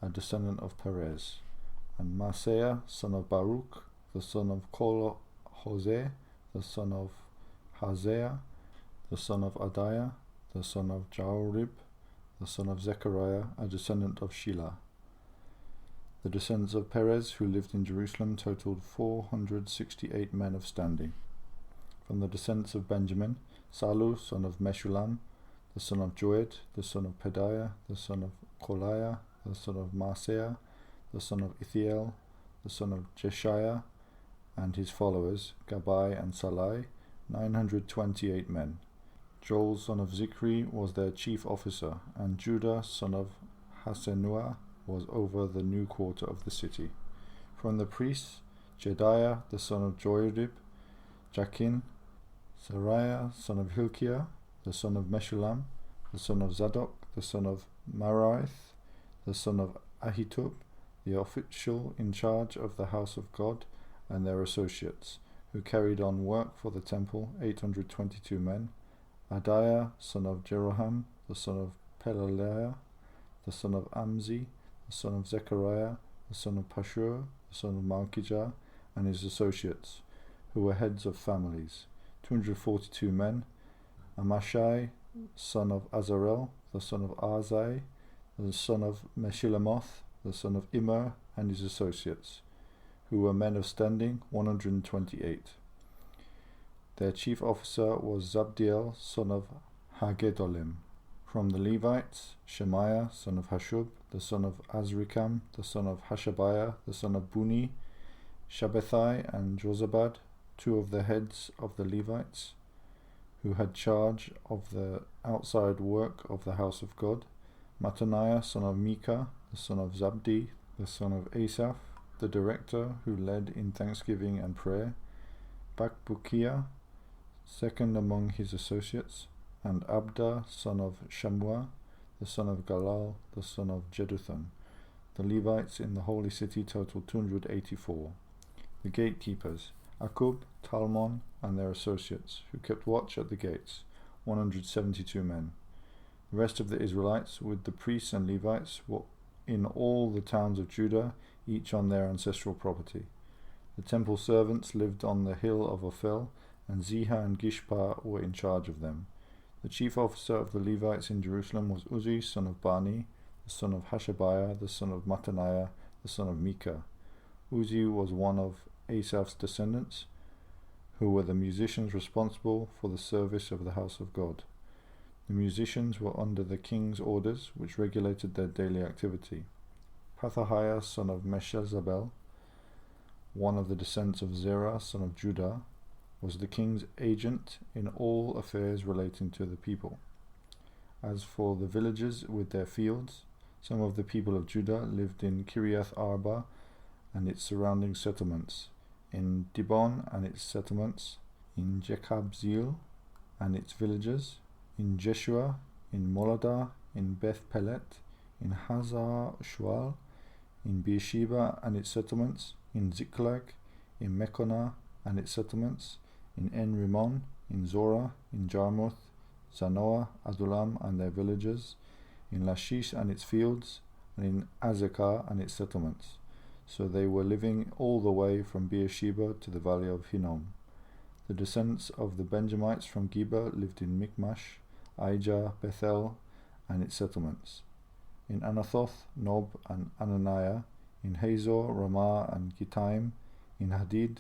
a descendant of Perez, and Maaseiah, son of Baruch, the son of Kol-Hoseh, the son of Haziah, the son of Adiah, the son of Jaurib, the son of Zechariah, a descendant of Shelah. The descendants of Perez, who lived in Jerusalem, totaled 468 men of standing. From the descendants of Benjamin, Salu, son of Meshulam, the son of Joed, the son of Pedaiah, the son of Koliah, the son of Maaseiah, the son of Ithiel, the son of Jeshiah, and his followers, Gabai and Salai, 928 men. Joel, son of Zikri, was their chief officer, and Judah, son of Hasenuah, was over the new quarter of the city. From the priests, Jedaiah, the son of Joarib, Jachin, Sariah, son of Hilkiah, the son of Meshulam, the son of Zadok, the son of Maraith, the son of Ahitub, the official in charge of the house of God, and their associates, who carried on work for the temple, 822 men. Adiah, son of Jeroham, the son of Pelaliah, the son of Amzi, the son of Zechariah, the son of Pashur, the son of Malkijah, and his associates, who were heads of families, 242 men. Amashai, son of Azarel, the son of Azai, the son of Meshilemoth, the son of Immer, and his associates, who were men of standing, 128. Their chief officer was Zabdiel, son of Hagedolim. From the Levites, Shemaiah, son of Hashub, the son of Azrikam, the son of Hashabiah, the son of Buni, Shabbethai, and Jozabad, 2 of the heads of the Levites, who had charge of the outside work of the house of God. Mattaniah, son of Micah, the son of Zabdi, the son of Asaph, the director who led in thanksgiving and prayer. Bakbukiah, second among his associates, and Abda, son of Shammua, the son of Galal, the son of Jeduthun. The Levites in the holy city totaled 284. The gatekeepers, Akub, Talmon, and their associates, who kept watch at the gates, 172 men. The rest of the Israelites, with the priests and Levites, were in all the towns of Judah, each on their ancestral property. The temple servants lived on the hill of Ophel, and Ziha and Gishpa were in charge of them. The chief officer of the Levites in Jerusalem was Uzzi, son of Bani, the son of Hashabiah, the son of Mattaniah, the son of Micah. Uzzi was one of Asaph's descendants, who were the musicians responsible for the service of the house of God. The musicians were under the king's orders, which regulated their daily activity. Pethahiah, son of Meshezabel, one of the descendants of Zerah, son of Judah, was the king's agent in all affairs relating to the people. As for the villages with their fields, some of the people of Judah lived in Kiriath Arba and its surrounding settlements, in Dibon and its settlements, in Jekabzeel and its villages, in Jeshua, in Moladah, in Beth Pelet, in Hazar Shual, in Beersheba and its settlements, in Ziklag, in Mekonah and its settlements, in En Rimmon, in Zorah, in Jarmuth, Zanoah, Adulam and their villages, in Lachish and its fields, and in Azekah and its settlements. So they were living all the way from Beersheba to the valley of Hinnom. The descendants of the Benjamites from Geba lived in Michmash, Aijah, Bethel, and its settlements, in Anathoth, Nob, and Ananiah, in Hazor, Ramah, and Gittaim, in Hadid,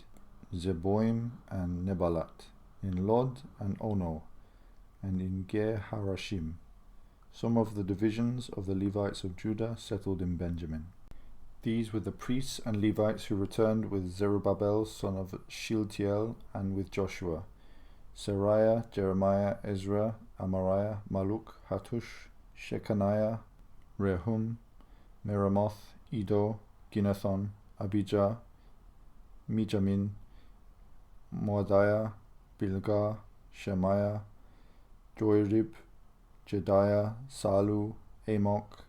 Zeboim, and Nebalat, in Lod and Ono, and in Ger Harashim. Some of the divisions of the Levites of Judah settled in Benjamin. These were the priests and Levites who returned with Zerubbabel, son of Shealtiel, and with Joshua: Seraiah, Jeremiah, Ezra, Amariah, Maluk, Hattush, Shechaniah, Rehum, Meremoth, Iddo, Ginnathon, Abijah, Mijamin, Moadiah, Bilgah, Shemaiah, Joirib, Jediah, Salu, Amok,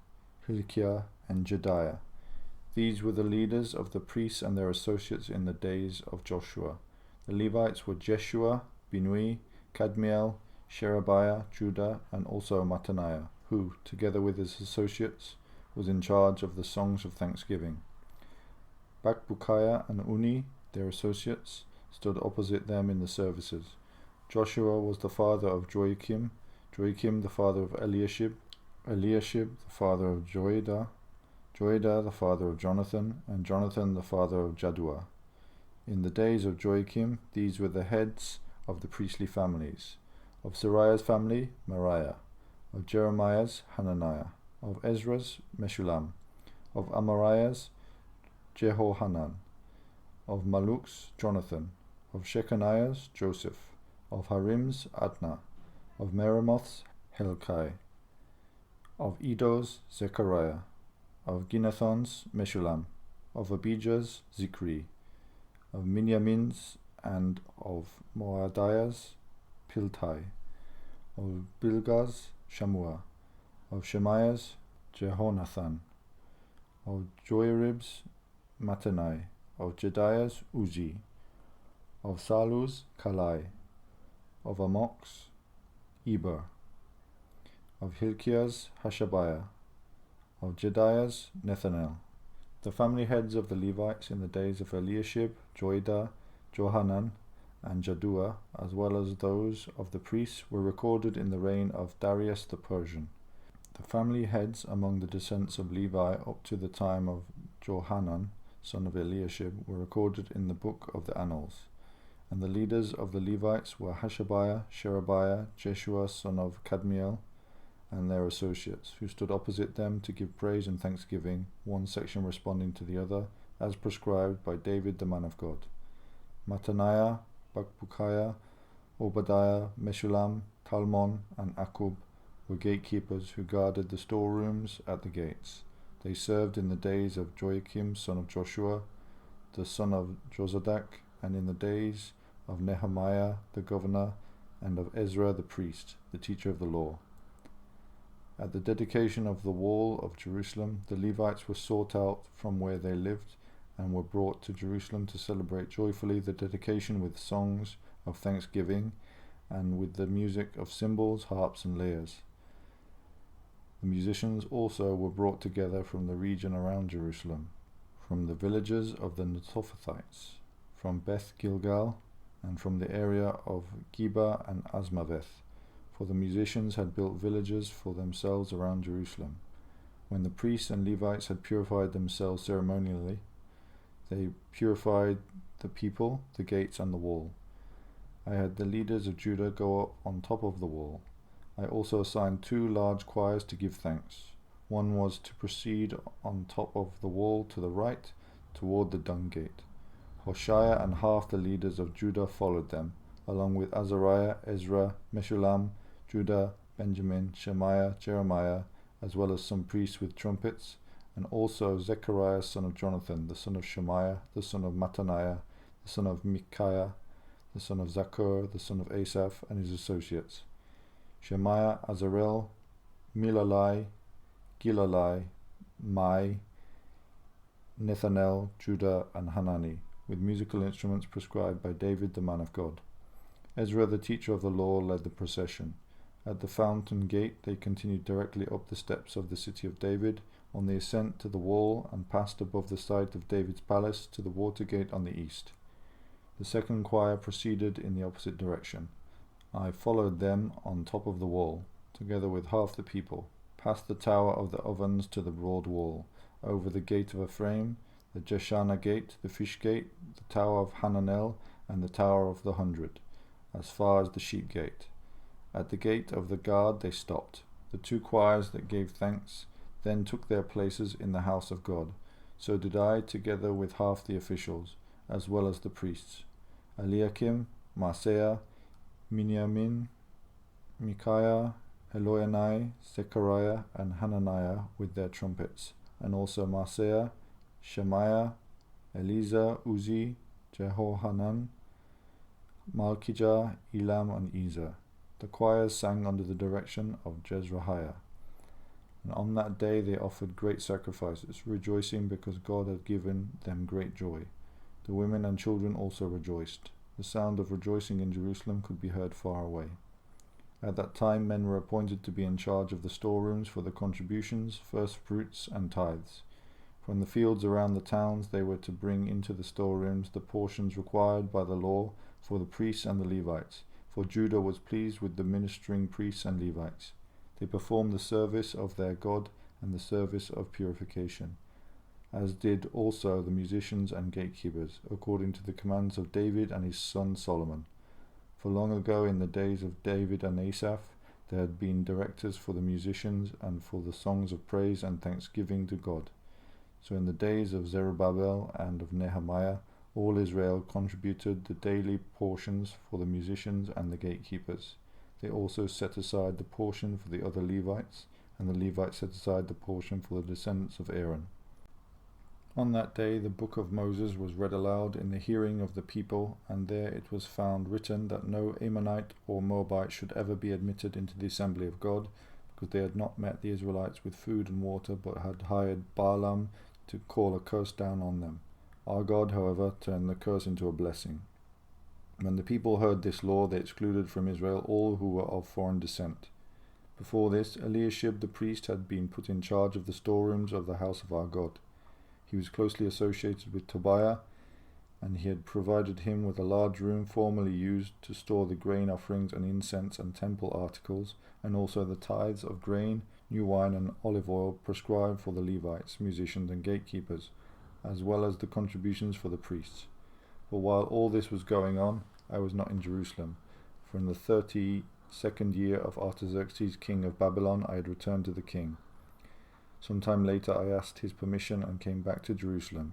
Hilkiah, and Jediah. These were the leaders of the priests and their associates in the days of Joshua. The Levites were Jeshua, Binui, Kadmiel, Sherebiah, Judah, and also Mattaniah, who, together with his associates, was in charge of the songs of thanksgiving. Bakbukiah and Uni, their associates, stood opposite them in the services. Joshua was the father of Joachim, Joachim the father of Eliashib, Eliashib the father of Joiada, Joiada the father of Jonathan, and Jonathan the father of Jaddua. In the days of Joachim, these were the heads of the priestly families: of Seraiah's family, Meriah; of Jeremiah's, Hananiah; of Ezra's, Meshullam; of Amariah's, Jehohanan; of Maluk's, Jonathan; of Shechaniah's, Joseph; of Harim's, Adnah; of Meremoth's, Helkai; of Iddo's, Zechariah; of Ginnathon's, Meshullam; of Abijah's, Zikri; of Minyamin's and of Moadiah's, Piltai; of Bilgah's, Shammua; of Shemaiah's, Jehonathan; of Joirib's, Mattanai; of Jediah's, Uzzi; of Salu's, Kalai; of Amok's, Eber; of Hilkiah's, Hashabiah; of Jediah's, Nethanel. The family heads of the Levites in the days of Eliashib, Joiada, Johanan, and Jaddua, as well as those of the priests, were recorded in the reign of Darius the Persian. The family heads among the descendants of Levi up to the time of Johanan, son of Eliashib, were recorded in the book of the Annals. And the leaders of the Levites were Hashabiah, Sherebiah, Jeshua son of Kadmiel, and their associates, who stood opposite them to give praise and thanksgiving, one section responding to the other, as prescribed by David the man of God. Mattaniah, Bakbukiah, Obadiah, Meshullam, Talmon, and Akub were gatekeepers who guarded the storerooms at the gates. They served in the days of Joachim, son of Joshua, the son of Jozadak, and in the days of Nehemiah the governor, and of Ezra the priest, the teacher of the law. At the dedication of the wall of Jerusalem, the Levites were sought out from where they lived, and were brought to Jerusalem to celebrate joyfully the dedication with songs of thanksgiving and with the music of cymbals, harps, and lyres. The musicians also were brought together from the region around Jerusalem, from the villages of the Netophathites, from Beth Gilgal, and from the area of Geba and Asmaveth, for the musicians had built villages for themselves around Jerusalem. When the priests and Levites had purified themselves ceremonially, they purified the people, the gates, and the wall. I had the leaders of Judah go up on top of the wall. I also assigned 2 large choirs to give thanks. One was to proceed on top of the wall to the right, toward the dung gate. Hoshea and half the leaders of Judah followed them, along with Azariah, Ezra, Meshullam, Judah, Benjamin, Shemaiah, Jeremiah, as well as some priests with trumpets, and also Zechariah son of Jonathan, the son of Shemaiah, the son of Mattaniah, the son of Micaiah, the son of Zakur, the son of Asaph, and his associates. Shemaiah, Azarel, Milalai, Gilalai, Mai, Nethanel, Judah, and Hanani, with musical instruments prescribed by David the man of God. Ezra the teacher of the law led the procession. At the fountain gate they continued directly up the steps of the city of David, on the ascent to the wall, and passed above the site of David's palace to the water gate on the east. The second choir proceeded in the opposite direction. I followed them on top of the wall, together with half the people, past the tower of the ovens to the broad wall, over the gate of Ephraim, the Jeshanah gate, the fish gate, the tower of Hananel, and the tower of the 100, as far as the sheep gate. At the gate of the guard they stopped. The 2 choirs that gave thanks then took their places in the house of God. So did I, together with half the officials, as well as the priests, Eliakim, Maaseiah, Miniamin, Micaiah, Elioenai, Zechariah, and Hananiah with their trumpets, and also Maaseiah, Shemaiah, Eliezer, Uzi, Jehohanan, Malkijah, Elam, and Ezer. The choirs sang under the direction of Jezrahiah. And on that day they offered great sacrifices, rejoicing because God had given them great joy. The women and children also rejoiced. The sound of rejoicing in Jerusalem could be heard far away. At that time men were appointed to be in charge of the storerooms for the contributions, first fruits, and tithes. From the fields around the towns they were to bring into the storerooms the portions required by the law for the priests and the Levites, for Judah was pleased with the ministering priests and Levites. They performed the service of their God and the service of purification, as did also the musicians and gatekeepers, according to the commands of David and his son Solomon. For long ago, in the days of David and Asaph, there had been directors for the musicians and for the songs of praise and thanksgiving to God. So in the days of Zerubbabel and of Nehemiah, all Israel contributed the daily portions for the musicians and the gatekeepers. They also set aside the portion for the other Levites, and the Levites set aside the portion for the descendants of Aaron. On that day the book of Moses was read aloud in the hearing of the people, and there it was found written that no Ammonite or Moabite should ever be admitted into the assembly of God, because they had not met the Israelites with food and water, but had hired Balaam to call a curse down on them. Our God, however, turned the curse into a blessing. When the people heard this law, they excluded from Israel all who were of foreign descent. Before this, Eliashib the priest had been put in charge of the storerooms of the house of our God. He was closely associated with Tobiah, and he had provided him with a large room formerly used to store the grain offerings and incense and temple articles, and also the tithes of grain, new wine, and olive oil prescribed for the Levites, musicians, and gatekeepers, as well as the contributions for the priests. But while all this was going on, I was not in Jerusalem, for in the 32nd year of Artaxerxes king of Babylon I had returned to the king. Some time later I asked his permission and came back to Jerusalem.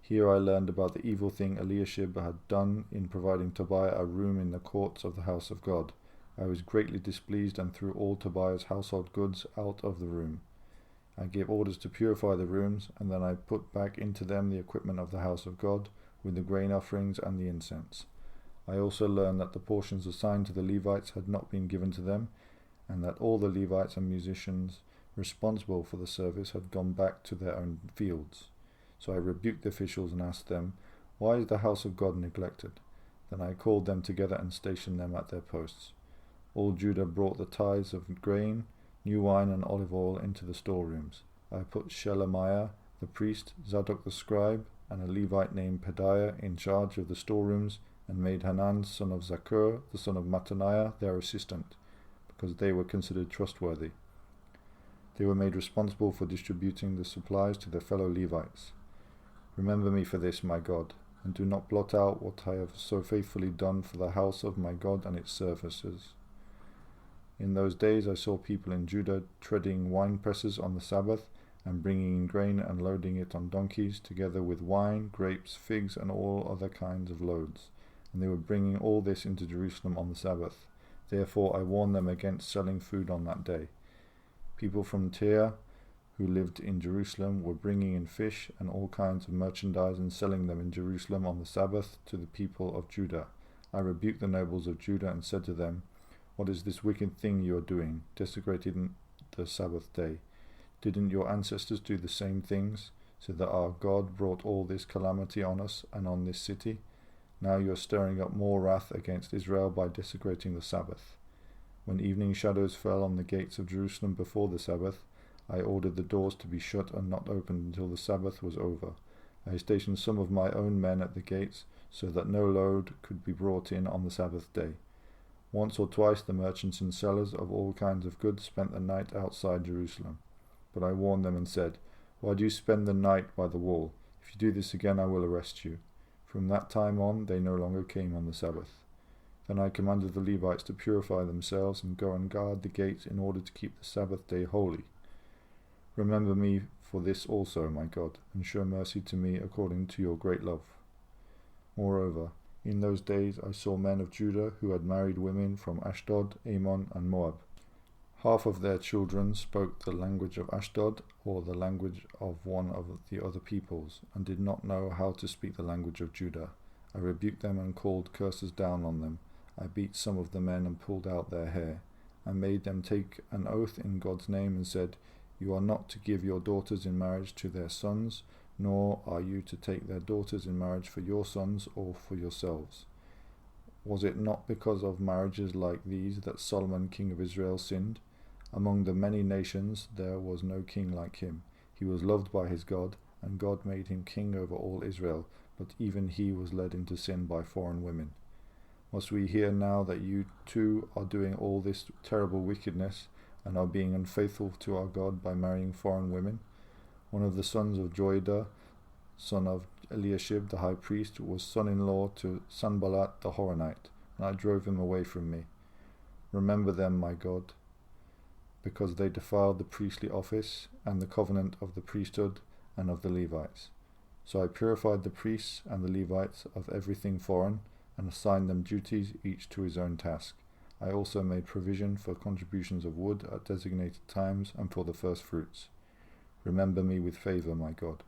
Here I learned about the evil thing Eliashib had done in providing Tobiah a room in the courts of the house of God. I was greatly displeased and threw all Tobiah's household goods out of the room. I gave orders to purify the rooms, and then I put back into them the equipment of the house of God, with the grain offerings and the incense. I also learned that the portions assigned to the Levites had not been given to them, and that all the Levites and musicians responsible for the service had gone back to their own fields. So I rebuked the officials and asked them, "Why is the house of God neglected?" Then I called them together and stationed them at their posts. All Judah brought the tithes of grain, new wine and olive oil into the storerooms. I put Shelemiah the priest, Zadok the scribe, and a Levite named Pedaiah in charge of the storerooms, and made Hanan son of Zakur, the son of Mattaniah, their assistant, because they were considered trustworthy. They were made responsible for distributing the supplies to their fellow Levites. Remember me for this, my God, and do not blot out what I have so faithfully done for the house of my God and its services. In those days I saw people in Judah treading wine presses on the Sabbath, and bringing in grain and loading it on donkeys, together with wine, grapes, figs, and all other kinds of loads. And they were bringing all this into Jerusalem on the Sabbath. Therefore I warned them against selling food on that day. People from Tyre, who lived in Jerusalem, were bringing in fish and all kinds of merchandise and selling them in Jerusalem on the Sabbath to the people of Judah. I rebuked the nobles of Judah and said to them, "What is this wicked thing you are doing, desecrating the Sabbath day? Didn't your ancestors do the same things, so that our God brought all this calamity on us and on this city? Now you are stirring up more wrath against Israel by desecrating the Sabbath." When evening shadows fell on the gates of Jerusalem before the Sabbath, I ordered the doors to be shut and not opened until the Sabbath was over. I stationed some of my own men at the gates, so that no load could be brought in on the Sabbath day. Once or twice the merchants and sellers of all kinds of goods spent the night outside Jerusalem. But I warned them and said, "Why do you spend the night by the wall? If you do this again, I will arrest you." From that time on, they no longer came on the Sabbath. Then I commanded the Levites to purify themselves and go and guard the gates in order to keep the Sabbath day holy. Remember me for this also, my God, and show mercy to me according to your great love. Moreover, in those days I saw men of Judah who had married women from Ashdod, Ammon, and Moab. Half of their children spoke the language of Ashdod, or the language of one of the other peoples, and did not know how to speak the language of Judah. I rebuked them and called curses down on them. I beat some of the men and pulled out their hair. I made them take an oath in God's name and said, "You are not to give your daughters in marriage to their sons, nor are you to take their daughters in marriage for your sons or for yourselves." Was it not because of marriages like these that Solomon king of Israel sinned? Among the many nations there was no king like him. He was loved by his God, and God made him king over all Israel, but even he was led into sin by foreign women. Must we hear now that you too are doing all this terrible wickedness, and are being unfaithful to our God by marrying foreign women? One of the sons of Joiada, son of Eliashib the high priest, was son-in-law to Sanballat the Horonite, and I drove him away from me. Remember them, my God, because they defiled the priestly office and the covenant of the priesthood and of the Levites. So I purified the priests and the Levites of everything foreign, and assigned them duties, each to his own task. I also made provision for contributions of wood at designated times and for the first fruits. Remember me with favour, my God.